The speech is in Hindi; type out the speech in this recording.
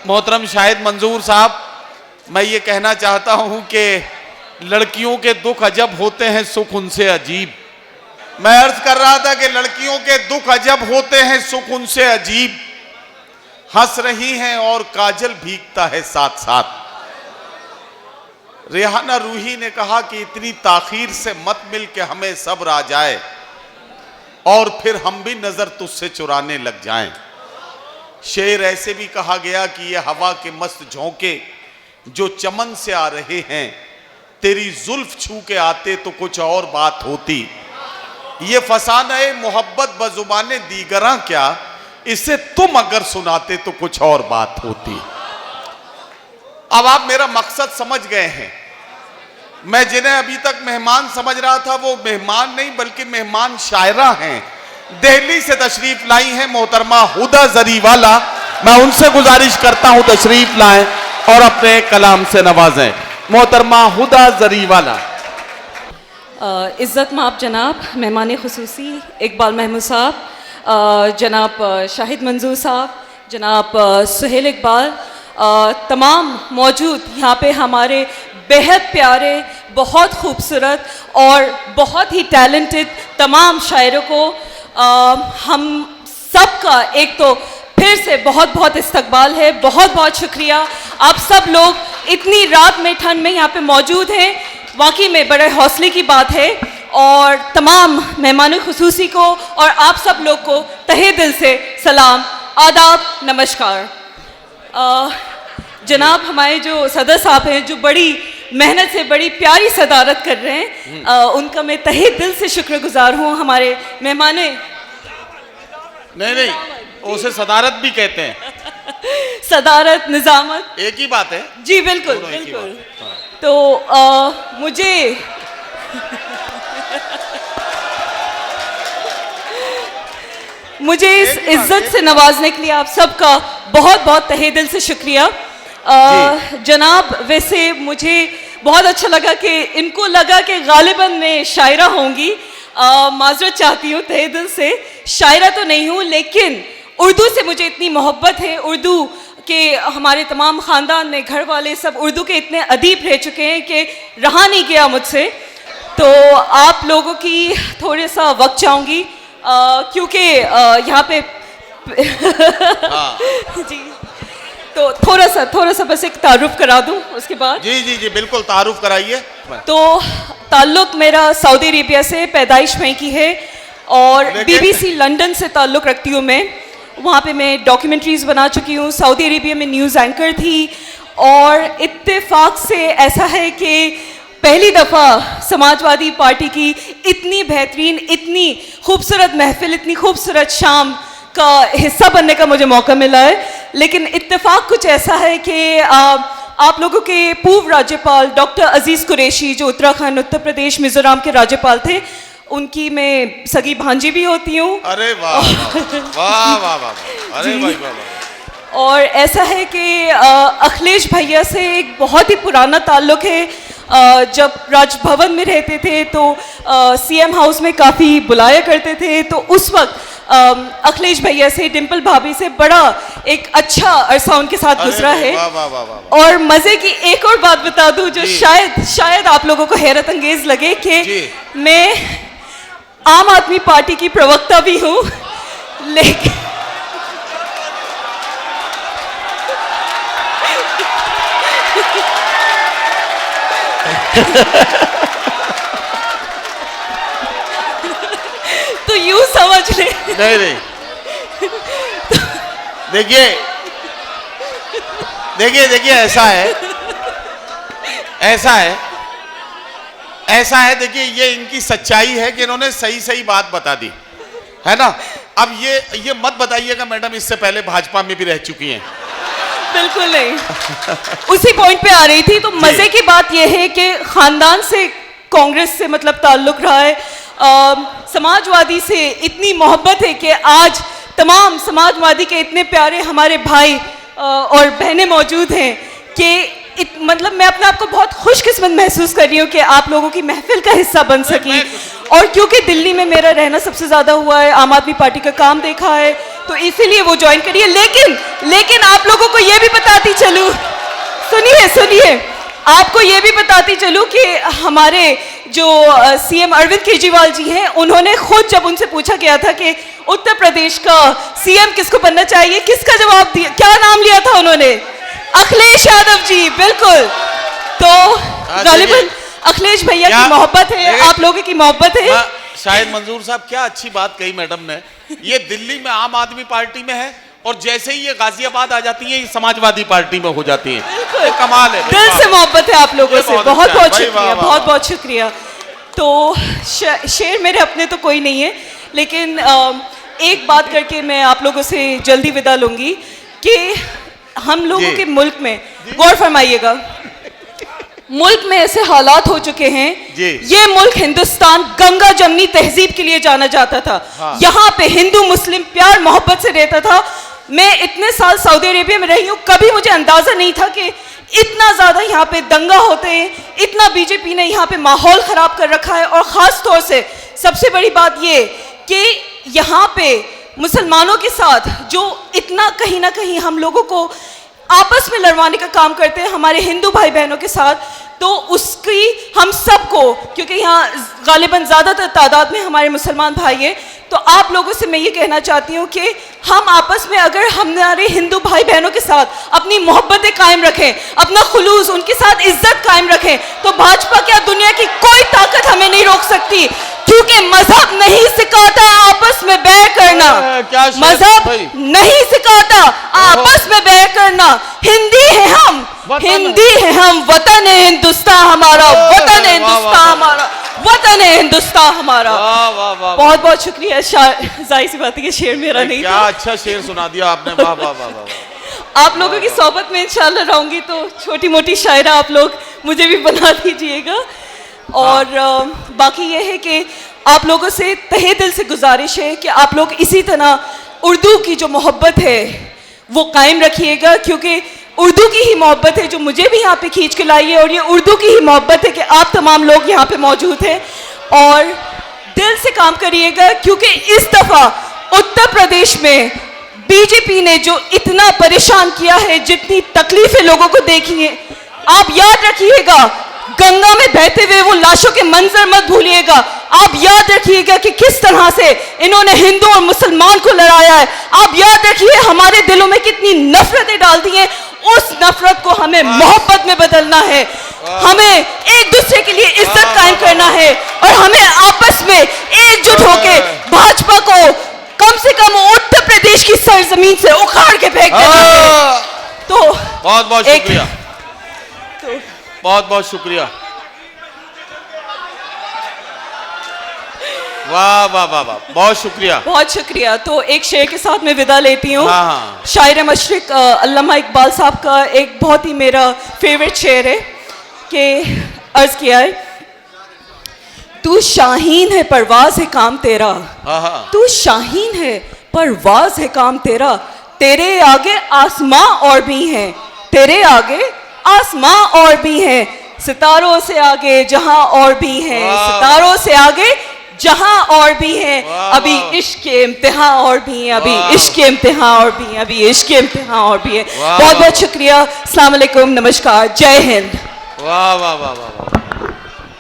मोहतरम शाहिद मंजूर साहब, मैं ये कहना चाहता हूं कि लड़कियों के दुख अजब होते हैं, सुख उनसे अजीब। मैं अर्ज कर रहा था कि लड़कियों के दुख अजब होते हैं, सुख उनसे अजीब। हंस रही हैं और काजल भीगता है साथ साथ। रेहाना रूही ने कहा कि इतनी ताखीर से मत मिल के हमें सब्र आ जाए और फिर हम भी नजर तुझसे चुराने लग जाएं। शेर ऐसे भी कहा गया कि ये हवा के मस्त झोंके जो चमन से आ रहे हैं, तेरी जुल्फ छू के आते तो कुछ और बात होती। ये फसाने मोहब्बत बजुबाने दीगरा क्या, इसे तुम अगर सुनाते तो कुछ और बात होती। अब आप मेरा मकसद समझ गए हैं। मैं जिन्हें अभी तक मेहमान समझ रहा था वो मेहमान नहीं बल्कि मेहमान शायरा हैं। दिल्ली से तशरीफ लाई हैं मोहतरमा हुदा जरीवाला। मैं उनसे गुजारिश करता हूं तशरीफ लाएं और अपने कलाम से नवाजें। मोहतरमा हुदा जरीवाला। इज़्ज़त माब जनाब मेहमान खुसूसी इकबाल महमूद साहब, जनाब शाहिद मंजूर साहब, जनाब सुहेल इकबाल, तमाम मौजूद यहाँ पे हमारे बेहद प्यारे, बहुत खूबसूरत और बहुत ही टैलेंटेड तमाम शायरों को हम सब का एक तो फिर से बहुत बहुत इस्तकबाल है। बहुत बहुत शुक्रिया। आप सब लोग इतनी रात में ठंड में यहाँ पे मौजूद हैं, वाकई में बड़े हौसले की बात है। और तमाम मेहमानों खुसूसी को और आप सब लोग को तहे दिल से सलाम, आदाब, नमस्कार। जनाब हमारे जो सदर साहब हैं जो बड़ी मेहनत से बड़ी प्यारी सदारत कर रहे हैं, उनका मैं तहे दिल से शुक्रगुजार हूँ। हमारे मेहमान नहीं उसे सदारत भी कहते हैं। सदारत निजामत एक ही बात है जी, बिल्कुल बिल्कुल। तो मुझे इस इज्जत से नवाजने के लिए आप सबका बहुत बहुत तहे दिल से शुक्रिया। जनाब वैसे मुझे बहुत अच्छा लगा कि इनको लगा कि गालिबन मैं शायरा होंगी। माजरत चाहती हूँ तहे दिल से, शायरा तो नहीं हूँ, लेकिन उर्दू से मुझे इतनी मोहब्बत है। उर्दू के हमारे तमाम ख़ानदान में घर वाले सब उर्दू के इतने अदीब रह चुके हैं कि रहा नहीं गया मुझसे। तो आप लोगों की थोड़ा सा वक्त चाहूँगी क्योंकि यहाँ पे जी, तो थोड़ा सा बस एक तारुफ करा दूं उसके बाद। जी बिल्कुल, तारुफ कराइए। तो ताल्लुक मेरा सऊदी अरेबिया से, पैदाइश वहीं की है और BBC लंदन से ताल्लुक रखती हूँ मैं। वहाँ पे मैं डॉक्यूमेंट्रीज़ बना चुकी हूँ। सऊदी अरेबिया में न्यूज़ एंकर थी और इत्तेफाक से ऐसा है कि पहली दफ़ा समाजवादी पार्टी की इतनी बेहतरीन, इतनी खूबसूरत महफिल, इतनी खूबसूरत शाम का हिस्सा बनने का मुझे मौका मिला है। लेकिन इत्तेफाक कुछ ऐसा है कि आप लोगों के पूर्व राज्यपाल डॉक्टर अजीज़ कुरैशी जो उत्तराखंड, उत्तर प्रदेश, मिजोरम के राज्यपाल थे, उनकी मैं सगी भांजी भी होती हूँ। अरे वाह वाह वाह वाह, अरे वाह। और ऐसा है कि अखिलेश भैया से एक बहुत ही पुराना ताल्लुक़ है। जब राजभवन में रहते थे तो CM हाउस में काफ़ी बुलाया करते थे, तो उस वक्त अखिलेश भैया से, डिम्पल भाभी से बड़ा एक अच्छा अरसा उनके साथ गुजरा है। और मज़े की एक और बात बता दूं जो शायद आप लोगों को हैरत अंगेज लगे कि मैं आम आदमी पार्टी की प्रवक्ता भी हूँ, लेकिन तो यूं समझ ले। नहीं देखिए ऐसा है देखिए, ये इनकी सच्चाई है कि इन्होंने सही बात बता दी है ना। अब ये मत बताइएगा मैडम इससे पहले भाजपा में भी रह चुकी हैं। बिल्कुल नहीं, उसी पॉइंट पे आ रही थी। तो मजे की बात यह है कि खानदान से, कांग्रेस से मतलब ताल्लुक रहा है, समाजवादी से इतनी मोहब्बत है कि आज तमाम समाजवादी के इतने प्यारे हमारे भाई और बहनें मौजूद हैं कि मतलब मैं अपने आप को बहुत खुशकिस्मत महसूस कर रही हूँ कि आप लोगों की महफिल का हिस्सा बन सकी। और क्योंकि दिल्ली में मेरा रहना सबसे ज़्यादा हुआ है, आम आदमी पार्टी का काम देखा है, तो इसीलिए वो ज्वाइन करिए। लेकिन आप लोगों को ये भी बताती चलूं, सुनिए, आपको ये भी बताती चलूं कि हमारे जो सीएम अरविंद केजरीवाल जी हैं, उन्होंने खुद जब उनसे पूछा गया था कि उत्तर प्रदेश का सीएम किसको बनना चाहिए, किसका जवाब दिया, क्या नाम लिया था उन्होंने? अखिलेश यादव जी, बिल्कुल। तो गालिबन अखिलेश भैया की मोहब्बत है, आप लोगों की मोहब्बत है। शाहिद मंजूर साहब, क्या अच्छी बात कही मैडम ने। ये दिल्ली में आम आदमी पार्टी में है और जैसे ही ये गाजियाबाद आ जाती है ये समाजवादी पार्टी में हो जाती है। कमाल है, दिल से मोहब्बत है आप लोगों से। बहुत अच्छा शुक्रिया, बहुत शुक्रिया। तो शेर मेरे अपने तो कोई नहीं है, लेकिन एक बात करके मैं आप लोगों से जल्दी विदा लूंगी कि हम लोगों के मुल्क में, गौर फरमाइएगा, मुल्क में ऐसे हालात हो चुके हैं। ये मुल्क हिंदुस्तान गंगा जमनी तहजीब के लिए जाना जाता था। हाँ। यहाँ पे हिंदू मुस्लिम प्यार मोहब्बत से रहता था। मैं इतने साल सऊदी अरेबिया में रही हूँ, कभी मुझे अंदाजा नहीं था कि इतना ज्यादा यहाँ पे दंगा होते हैं, इतना बीजेपी ने यहाँ पे माहौल खराब कर रखा है। और खास तौर से सबसे बड़ी बात ये कि यहाँ पे मुसलमानों के साथ जो इतना कहीं ना कहीं हम लोगों को आपस में लड़वाने का काम करते हैं हमारे हिंदू भाई बहनों के साथ, तो उसकी हम सबको, क्योंकि यहाँ गालिबन ज़्यादातर तादाद में हमारे मुसलमान भाई हैं, तो आप लोगों से मैं ये कहना चाहती हूँ कि हम आपस में अगर हमारे हिंदू भाई बहनों के साथ अपनी मोहब्बतें कायम रखें, अपना खुलूस, उनके साथ इज्जत कायम रखें, तो भाजपा क्या दुनिया की कोई ताकत हमें नहीं रोक सकती। क्योंकि मजहब नहीं सिखाता आपस में बैर करना, मजहब नहीं सिखाता आपस में बैर करना। हिंदी है हम, वतन है हिंदुस्तान हमारा, वतन है हिंदुस्तान हमारा, वतन है हिंदुस्तान हमारा। बहुत बहुत शुक्रिया। जाहिर सी बात है कि शेर मेरा नहीं था। क्या अच्छा शेर सुना दिया आपने, वाह वाह वाह वाह। आप लोगों की सोबत में इंशाल्लाह रहूंगी तो छोटी मोटी शायरा आप लोग मुझे भी बना दीजिएगा। और बाकी ये है कि आप लोगों से तहे दिल से गुजारिश है कि आप लोग इसी तरह उर्दू की जो मोहब्बत है वो कायम रखिएगा, क्योंकि उर्दू की ही मोहब्बत है जो मुझे भी यहाँ पे खींच के लाई है, और ये उर्दू की ही मोहब्बत है कि आप तमाम लोग यहाँ पे मौजूद हैं। और दिल से काम करिएगा, क्योंकि इस दफ़ा उत्तर प्रदेश में बीजेपी ने जो इतना परेशान किया है, जितनी तकलीफें लोगों को देखी हैं, आप याद रखिएगा, गंगा में बहते हुए वो लाशों के मंजर मत भूलिएगा। आप याद रखिएगा कि किस तरह से इन्होंने हिंदू और मुसलमान को लड़ाया है। आप याद रखिए हमारे दिलों में कितनी नफरतें डाल दी हैं। उस नफरत को हमें मोहब्बत में बदलना है, हमें एक दूसरे के लिए इज्जत कायम करना है, और हमें आपस में एकजुट होकर भाजपा को कम से कम उत्तर प्रदेश की सरजमीन से उखाड़ के फेंक देना है। तो बहुत बहुत शुक्रिया, बहुत बहुत शुक्रिया। वाह वाह वाह वाह, बहुत शुक्रिया, बहुत शुक्रिया। तो एक शेर के साथ मैं विदा लेती हूँ। हाँ। शायर मशरिक अल्लामा इकबाल साहब का एक बहुत ही मेरा फेवरेट शेर है कि अर्ज किया है, तू शाहीन है परवाज है काम तेरा, तू शाहीन है परवाज है काम तेरा, तेरे आगे आसमां और भी हैं, तेरे आगे आसमां और भी हैं, सितारों से आगे जहां और भी हैं, सितारों से आगे जहां और भी हैं, अभी इश्क के इम्तिहान और भी हैं, अभी इश्क के इम्तिहान और भी हैं, अभी इश्क के इम्तिहान और भी हैं। बहुत बहुत शुक्रिया। अस्सलाम वालेकुम, नमस्कार, जय हिंद। वाह वाह वाह वाह।